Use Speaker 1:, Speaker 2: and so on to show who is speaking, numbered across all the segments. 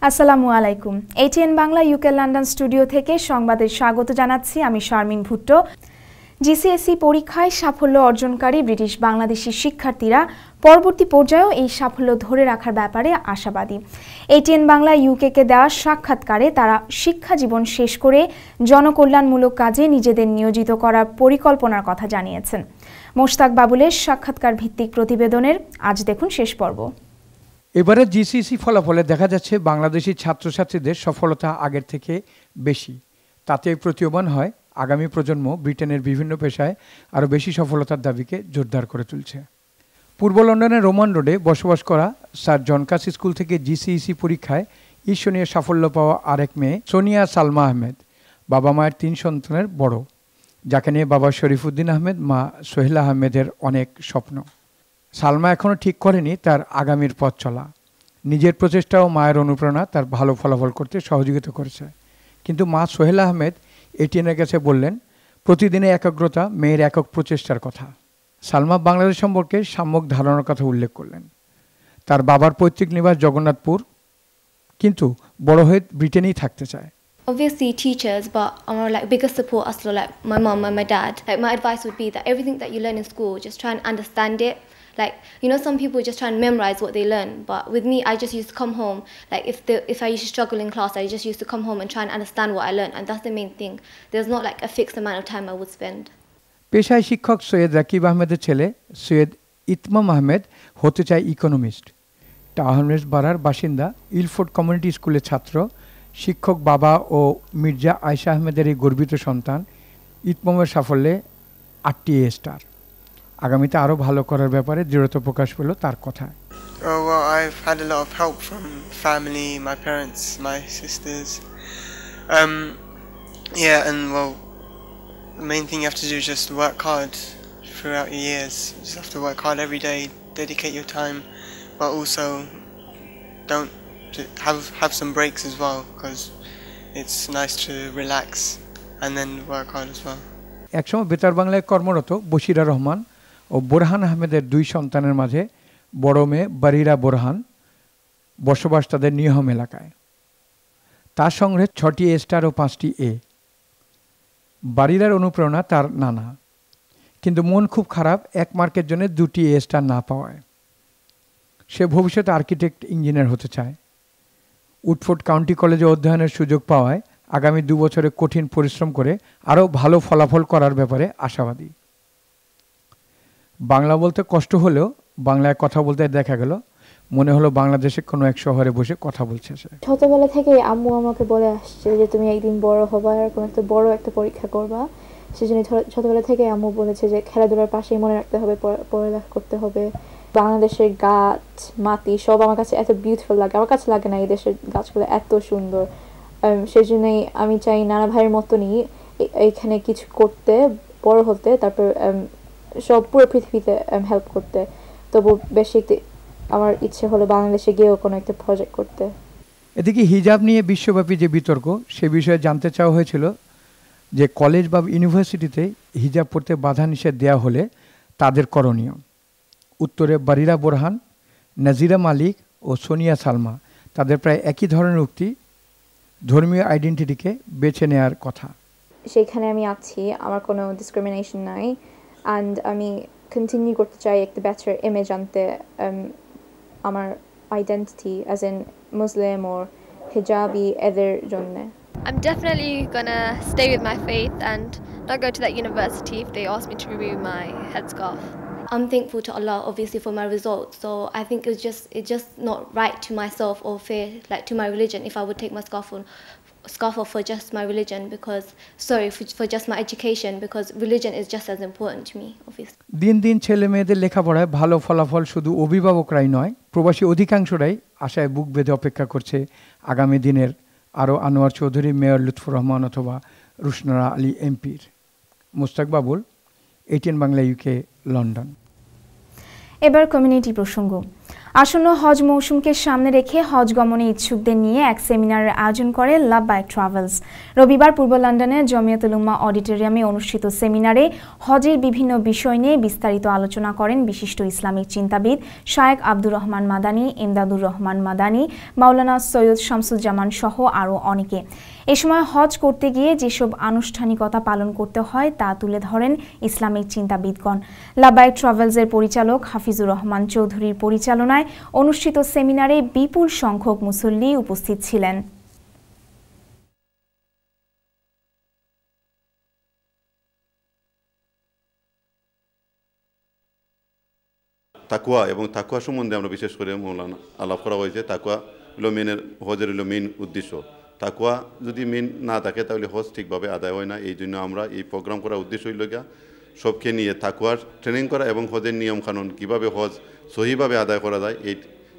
Speaker 1: আসসালামু আলাইকুম। ATN Bangla UK London studio থেকে সংবাদের স্বাগত জানাচ্ছি আমি শারমিন ভুট্টো। GCSE পরীক্ষায় সাফল্য অর্জনকারী ব্রিটিশ বাংলাদেশি শিক্ষার্থীরা পরবর্তী পর্যায়েও এই সাফল্য ধরে রাখার ব্যাপারে আশাবাদী। ATN বাংলা ইউকে দেওয়া সাক্ষাৎকারে তারা শিক্ষা জীবন শেষ করে জনকল্যাণমূলক কাজে নিজেদের নিয়োজিত করার পরিকল্পনার কথা জানিয়েছেন। মোশতাক বাবুলের সাক্ষাৎকার ভিত্তিক প্রতিবেদনের আজ দেখুন শেষ পর্ব।
Speaker 2: এবারে GCSE ফলাফলে দেখা যাচ্ছে বাংলাদেশি ছাত্রছাত্রীদের সফলতা আগের থেকে বেশি। তাতে প্রতীয়মান হয় আগামী প্রজন্ম ব্রিটেনের বিভিন্ন পেশায় আরও বেশি সফলতার দাবিকে জোরদার করে তুলছে। পূর্ব লন্ডনের রোমান রোডে বসবাস করা স্যার জন কাস স্কুল থেকে GCSE পরীক্ষায় ঈর্ষণীয় সাফল্য পাওয়া আরেক মেয়ে সোনিয়া সালমা আহমেদ বাবা মায়ের 3 সন্তানের বড়, যাকে নিয়ে বাবা শরীফুদ্দিন আহমেদ, মা সোহেলা আহমেদের অনেক স্বপ্ন। সালমা এখনও ঠিক করেনি তার আগামীর পথ চলা। নিজের প্রচেষ্টা ও মায়ের অনুপ্রেরণা তার ভালো ফলাফল করতে সহযোগিতা করেছে। কিন্তু মা সোহেলা আহমেদ ATN-এর কাছে বললেন প্রতিদিনের একাগ্রতা, মেয়ের একক প্রচেষ্টার কথা। সালমা বাংলাদেশ সম্পর্কে সাম্যক ধারণার কথা উল্লেখ করলেন। তার বাবার পৈতৃক নিবাস জগন্নাথপুর, কিন্তু বড় হয়ে ব্রিটেনেই থাকতে চায়।
Speaker 3: Obviously teachers, but our biggest support us like my mom and my dad. My advice would be that everything that you learn in school, just try and understand it. Some people just try and memorize what they learn, but with me I just used to come home, if I used to struggle in class, I just used to come home and try and understand what I learned, and that's the main thing. There's not a fixed amount of time I would spend.
Speaker 2: পেশায় শিক্ষক সৈয়দ রাকিব আহমেদের ছেলে সৈয়দ ইতমাম আহমেদ হতে চায় economist. টাউনহেস্ট পাড়ার বাসিন্দা Ilford community স্কুলের ছাত্র, শিক্ষক বাবা ও মির্জা আয়েশা আহমেদের এই গর্বিত সন্তান ইতমামের সাফল্যে 8টি A স্টার। আগামীতে আরও ভালো করার ব্যাপারে দৃঢ়তা প্রকাশ পেল তার কথায়।
Speaker 4: Well, I've had a lot of help from family, my parents, my sisters. The main thing you have to do is just work hard throughout your years. You just have to work hard every day, dedicate your time, but also don't have some breaks as well, because it's nice to relax and then work hard as well.
Speaker 2: একসময় বেতার বাংলায় কর্মরত বশিরা রহমান ও বোরহান আহমেদের 2 সন্তানের মাঝে বড় মেয়ে বারিরা বোরহান বসবাস তাদের নিহম এলাকায়। তার সংগ্রহে 6টি A স্টার ও 5টি A। বারিরার অনুপ্রেরণা তার নানা, কিন্তু মন খুব খারাপ 1 মার্কের জন্য 2টি A স্টার না পাওয়ায়। সে ভবিষ্যতে আর্কিটেক্ট, ইঞ্জিনিয়ার হতে চায়। উডফোর্ড কাউন্টি কলেজে অধ্যয়নের সুযোগ পাওয়ায় আগামী 2 বছরে কঠিন পরিশ্রম করে আরও ভালো ফলাফল করার ব্যাপারে আশাবাদী। বাংলা বলতে কষ্ট হলেও বাংলায় কথা বলতে দেখা গেল মনে হলো বাংলাদেশে কোনো এক শহরে বসে কথা বলছে সে।
Speaker 5: ছোটবেলা থেকেই আম্মু আমাকে বলে আসছে যে তুমি একদিন বড় হবা, এরকম বড় একটা পরীক্ষা করবা। সেজন্য ছোটবেলা থেকে আম্মু বলেছে যে খেলাধুলার পাশেই মনে রাখতে হবে, পড়ালেখা করতে হবে। বাংলাদেশের গাছ, মাটি সব আমার কাছে এত বিউটিফুল লাগে। আমার কাছে লাগে না এই দেশের গাছগুলো এত সুন্দর। সেই জন্যই আমি চাই নানা ভাইয়ের মতনই এইখানে কিছু করতে, বড় হতে, তারপর সব পুরো পৃথিবীতে হেল্প করতে। তবু বেশি আমার ইচ্ছে হলো বাংলাদেশে গিয়েও কোনো একটা প্রজেক্ট করতে।
Speaker 2: এদিকে হিজাব নিয়ে বিশ্বব্যাপী যে বিতর্ক, সে বিষয়ে জানতে চাওয়া হয়েছিল যে কলেজ বা ইউনিভার্সিটিতে হিজাব পড়তে বাধা নিষেধ দেওয়া হলে তাদের করণীয়। উত্তরে বারিরা বোরহান, নাজিরা মালিক ও সোনিয়া সালমা তাদের প্রায় একই ধরনের উক্তি, ধর্মীয় আইডেন্টিটিকে বেছে নেওয়ার কথা।
Speaker 5: সেখানে আমি আছি, আমার কোনো ডিসক্রিমিনেশন নাই, অ্যান্ড আমি কন্টিনিউ করতে চাই একটা বেটার ইমেজ আনতে আমার আইডেন্টিটি অ্যাজ এন মুসলিম ও হিজাবি এদের জন্য।
Speaker 3: I'm definitely gonna stay with my faith and not go to that university if they ask me to remove my headscarf. I'm thankful to Allah obviously for my results, so I think it's just not right to myself or fair to my religion if I would take my scarf off for just my religion, for just my education, because religion is just as important to me obviously.
Speaker 2: দিন দিন ছেলে মেয়েদের লেখাপড়ায় ভালো ফলাফল শুধু অভিভাবকরাই নয়, প্রবাসী অধিকাংশরাই আশায় বুক বেঁধে অপেক্ষা করছে আগামী দিনের আরও আনোয়ার চৌধুরী, মেয়র লুৎফর রহমান অথবা রুশনারা আলী এমপির। Mushtaq Babul, ATN Bangla UK, London.
Speaker 1: এবার কমিউনিটি প্রসঙ্গ। আসন্ন হজ মৌসুমকে সামনে রেখে হজ গমনে ইচ্ছুকদের নিয়ে এক সেমিনারের আয়োজন করে লাব্বাইক ট্রাভেলস। রবিবার পূর্ব লন্ডনের জমিয়তুল উম্মাহ অডিটোরিয়ামে অনুষ্ঠিত সেমিনারে হজের বিভিন্ন বিষয় নিয়ে বিস্তারিত আলোচনা করেন বিশিষ্ট ইসলামিক চিন্তাবিদ শায়েখ আব্দুর রহমান মাদানী, ইমদাদুর রহমান মাদানী, মাওলানা সৈয়দ শামসুজ্জামান সহ আরও অনেকে। এ সময় হজ করতে গিয়ে যেসব আনুষ্ঠানিকতা পালন করতে হয় তা তুলে ধরেন ইসলামিক চিন্তাবিদগণ। লাব্বাইক ট্রাভেলসের পরিচালক হাফিজুর রহমান চৌধুরীর পরিচালনায় অনুষ্ঠিত সেমিনারে বিপুল সংখ্যক মুসল্লি উপস্থিত ছিলেন।
Speaker 6: তাকওয়া এবং তাকওয়া সম্বন্ধে আমরা বিশেষ করে মৌলানা আলাপ করা হয়েছে। তাকওয়া হলো মেনের হজের হলো মেন উদ্দেশ্য। তাকওয়া যদি মেন না থাকে তাহলে হজ ঠিকভাবে আদায় হয় না। এই জন্য আমরা এই প্রোগ্রাম করার উদ্দেশ্য হইল গিয়া সবকে নিয়ে তাকওয়ার ট্রেনিং করা এবং হজের নিয়ম কানুন কীভাবে হজ সহিভাবে আদায় করা যায় এই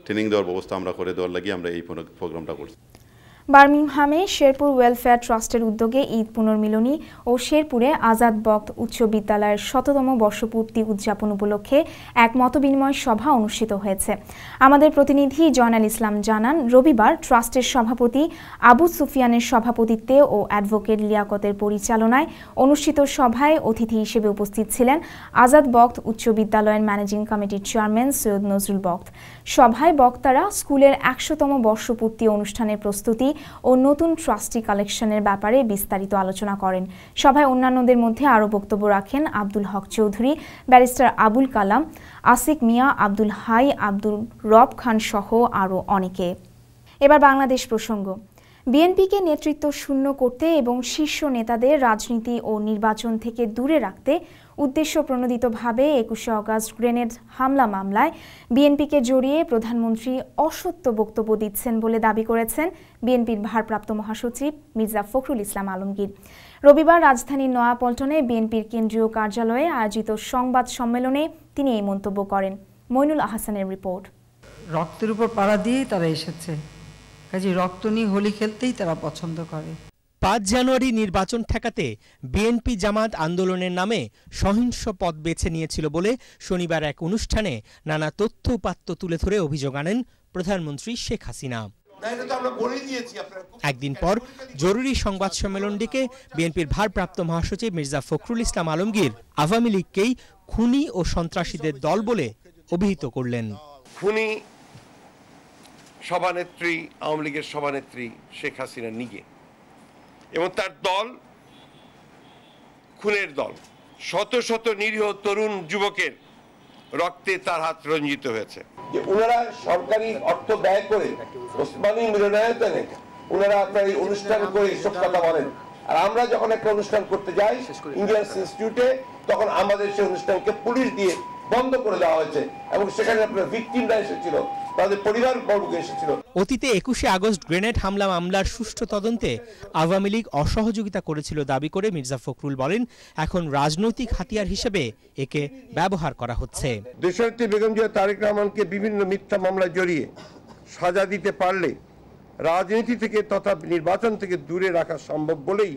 Speaker 6: ট্রেনিং দেওয়ার ব্যবস্থা আমরা করে দেওয়ার লাগি আমরা এই প্রোগ্রামটা করছি।
Speaker 1: বার্মিংহামে শেরপুর ওয়েলফেয়ার ট্রাস্টের উদ্যোগে ঈদ পুনর্মিলনী ও শেরপুরে আজাদ বক্ত উচ্চ বিদ্যালয়ের ১০০তম বর্ষপূর্তি উদযাপন উপলক্ষে এক মতবিনিময় সভা অনুষ্ঠিত হয়েছে। আমাদের প্রতিনিধি জয়নাল ইসলাম জানান, রবিবার ট্রাস্টের সভাপতি আবু সুফিয়ানের সভাপতিত্বে ও অ্যাডভোকেট লিয়াকতের পরিচালনায় অনুষ্ঠিত সভায় অতিথি হিসেবে উপস্থিত ছিলেন আজাদ বক্ত উচ্চ বিদ্যালয়ের ম্যানেজিং কমিটির চেয়ারম্যান সৈয়দ নজরুল বক্ত। সভায় বক্তারা স্কুলের ১০০তম বর্ষপূর্তি অনুষ্ঠানের প্রস্তুতি ও নতুন ট্রাস্টি কালেকশনের ব্যাপারে বিস্তারিত আলোচনা করেন। সভায় অন্যান্যদের মধ্যে আরও বক্তব্য রাখেন আব্দুল হক চৌধুরী, ব্যারিস্টার আবুল কালাম, আসিক মিয়া, আব্দুল হাই, আব্দুল রব খান সহ আরও অনেকে। এবার বাংলাদেশ প্রসঙ্গ। বিএনপিকে নেতৃত্ব শূন্য করতে এবং শীর্ষ নেতাদের রাজনীতি ও নির্বাচন থেকে দূরে রাখতে উদ্দেশ্য প্রণোদিতভাবে ২১শে আগস্ট গ্রেনেড হামলা মামলায় বিএনপিকে জড়িয়ে প্রধানমন্ত্রী অসত্য বক্তব্য দিচ্ছেন বলে দাবি করেছেন বিএনপির ভারপ্রাপ্ত মহাসচিব মির্জা ফখরুল ইসলাম আলমগীর। রবিবার রাজধানীর নয়াপল্টনে বিএনপির কেন্দ্রীয় কার্যালয়ে আয়োজিত সংবাদ সম্মেলনে তিনি এই মন্তব্য করেন। মইনুল আহসানের রিপোর্ট।
Speaker 7: রক্তের উপর পাড়া দিয়েই তারা এসেছে, কাজে রক্ত নিয়ে হোলি খেলতেই তারা পছন্দ করে।
Speaker 8: ৫ জানুয়ারি নির্বাচন ঠেকাতে বিএনপি জামাত আন্দোলনের নামে সহিংস পথ বেছে নিয়েছিল বলে শনিবার এক অনুষ্ঠানে নানা তথ্য উপাত্ত তুলে ধরে অভিযোগ আনেন প্রধানমন্ত্রী শেখ হাসিনা। একদিন পর জরুরি সংবাদ সম্মেলন ডেকে বিএনপির ভারপ্রাপ্ত মহাসচিব মির্জা ফখরুল ইসলাম আলমগীর আওয়ামী লীগকেই খুনি ও সন্ত্রাসীদের দল বলে অভিহিত করলেন।
Speaker 9: খুনি সভানেত্রী, আওয়ামী লীগের সভানেত্রী শেখ হাসিনা নিজে এবং তার দল খুনের দল। শত শত নিরীহ তরুণ যুবকের রক্তে তার হাত রঞ্জিত হয়েছে। যে ওনারা সরকারি অর্থ ব্যয় করে ওসমানী মিলনায়তনে ওনারা আপনার এই অনুষ্ঠান করে এসব কথা বলেন, আর আমরা যখন একটা অনুষ্ঠান করতে যাই ইন্ডিয়ান ইনস্টিটিউটে, তখন আমাদের সেই অনুষ্ঠানকে পুলিশ দিয়ে বন্ধ করে দেওয়া হয়েছে এবং সেখানে আপনার ভিকটিমরা এসেছিল, তাদের পরিবার বর্গ এসেছিল।
Speaker 8: অতীতে ২১শে আগস্ট গ্রেনেড হামলা মামলার সুষ্ঠু তদন্তে আওয়ামী লীগ অসহযোগিতা করেছিল দাবি করে মির্জা ফখরুল বলেন, এখন রাজনৈতিক হাতিয়ার হিসেবে একে ব্যবহার করা হচ্ছে।
Speaker 9: দেশনেত্রী বেগম জিয়া তারেক রহমানকে বিভিন্ন মিথ্যা মামলায় জড়িয়ে সাজা দিতে পারলে রাজনীতি থেকে তথা নির্বাচন থেকে দূরে রাখা সম্ভব বলেই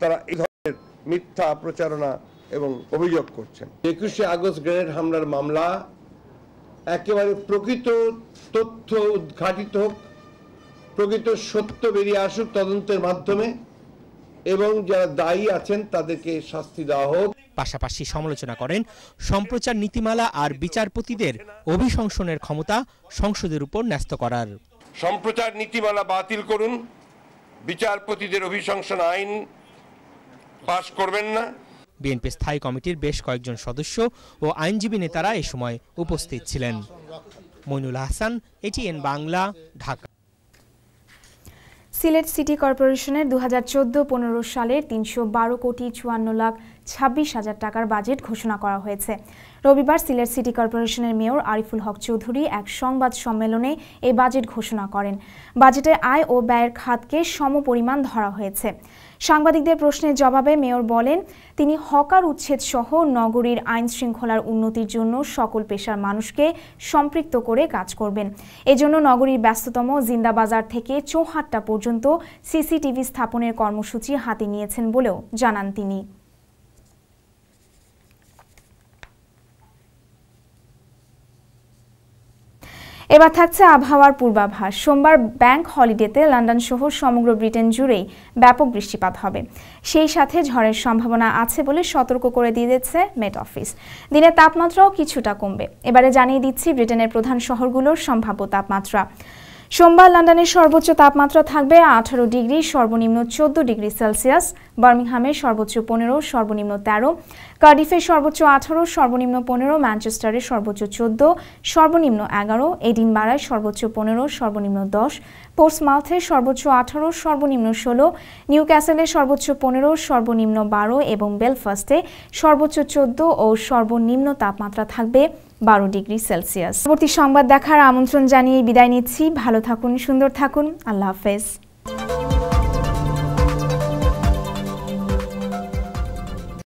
Speaker 9: তারা এই ধরনের মিথ্যা প্রচারণা এবং অভিযোগ করছেন। ২১শে আগস্ট গ্রেনেড হামলার মামলা একেবারে প্রকৃত তথ্য উদ্ঘাটিত হোক, প্রকৃত সত্য বেরিয়ে আসুক তদন্তের মাধ্যমে, এবং যারা দায়ী আছেন তাদেরকে শাস্তি দেওয়া হোক।
Speaker 8: পাশাপাশি সমালোচনা করেন সম্প্রচার নীতিমালা আর বিচারপতিদের অভিশংসনের ক্ষমতা সংসদের উপর ন্যস্ত করার।
Speaker 9: সম্প্রচার নীতিমালা বাতিল করুন, বিচারপতিদের অভিশংসন আইন পাশ করবেন না।
Speaker 8: বিএনপি স্থায়ী কমিটির বেশ কয়েকজন সদস্য ও আইনজীবী নেতারা এ সময় উপস্থিত ছিলেন। মইনুল আহসান, এটিএন বাংলা, ঢাকা।
Speaker 1: সিলেট সিটি কর্পোরেশনের 2014-15 সালের 312,54,26,000 টাকার বাজেট ঘোষণা করা হয়েছে। রবিবার সিলেট সিটি কর্পোরেশনের মেয়র আরিফুল হক চৌধুরী এক সংবাদ সম্মেলনে এই বাজেট ঘোষণা করেন। বাজেটে আয় ও ব্যয়ের খাতকে সমপরিমাণ ধরা হয়েছে। সাংবাদিকদের প্রশ্নের জবাবে মেয়র বলেন, তিনি হকার উচ্ছেদ সহ নগরীর আইন শৃঙ্খলার উন্নতির জন্য সকল পেশার মানুষকে সম্পৃক্ত করে কাজ করবেন। এজন্য নগরীর ব্যস্ততম জিন্দাবাজার থেকে চৌহাট্টা পর্যন্ত সিসিটিভি স্থাপনের কর্মসূচি হাতে নিয়েছেন বলেও জানান তিনি। এবার থাকছে আবহাওয়ার পূর্বাভাস। সোমবার ব্যাংক হলিডেতে লন্ডন সহ সমগ্র ব্রিটেন জুড়েই ব্যাপক বৃষ্টিপাত হবে। সেই সাথে ঝড়ের সম্ভাবনা আছে বলে সতর্ক করে দিয়ে দিয়েছে মেট অফিস। দিনের তাপমাত্রাও কিছুটা কমবে। এবারে জানিয়ে দিচ্ছি ব্রিটেনের প্রধান শহরগুলোর সম্ভাব্য তাপমাত্রা। সোমবার লন্ডনের সর্বোচ্চ তাপমাত্রা থাকবে 18 ডিগ্রি, সর্বনিম্ন 14 ডিগ্রি সেলসিয়াস। বার্মিংহামে সর্বোচ্চ 15, সর্বনিম্ন 13। কার্ডিফে সর্বোচ্চ 18, সর্বনিম্ন 15। ম্যানচেস্টারে সর্বোচ্চ 14, সর্বনিম্ন 11। এডিনবারায় সর্বোচ্চ 15, সর্বনিম্ন 10। পোর্টসমাউথে সর্বোচ্চ 18, সর্বনিম্ন 16। নিউক্যাসলে সর্বোচ্চ 15, সর্বনিম্ন 12 এবং বেলফাস্টে সর্বোচ্চ 14 ও সর্বনিম্ন তাপমাত্রা থাকবে 12 ডিগ্রি সেলসিয়াস। পরবর্তী সংবাদ দেখার আমন্ত্রণ জানিয়ে বিদায় নিচ্ছি। ভালো থাকুন, সুন্দর থাকুন। আল্লাহ হাফেজ।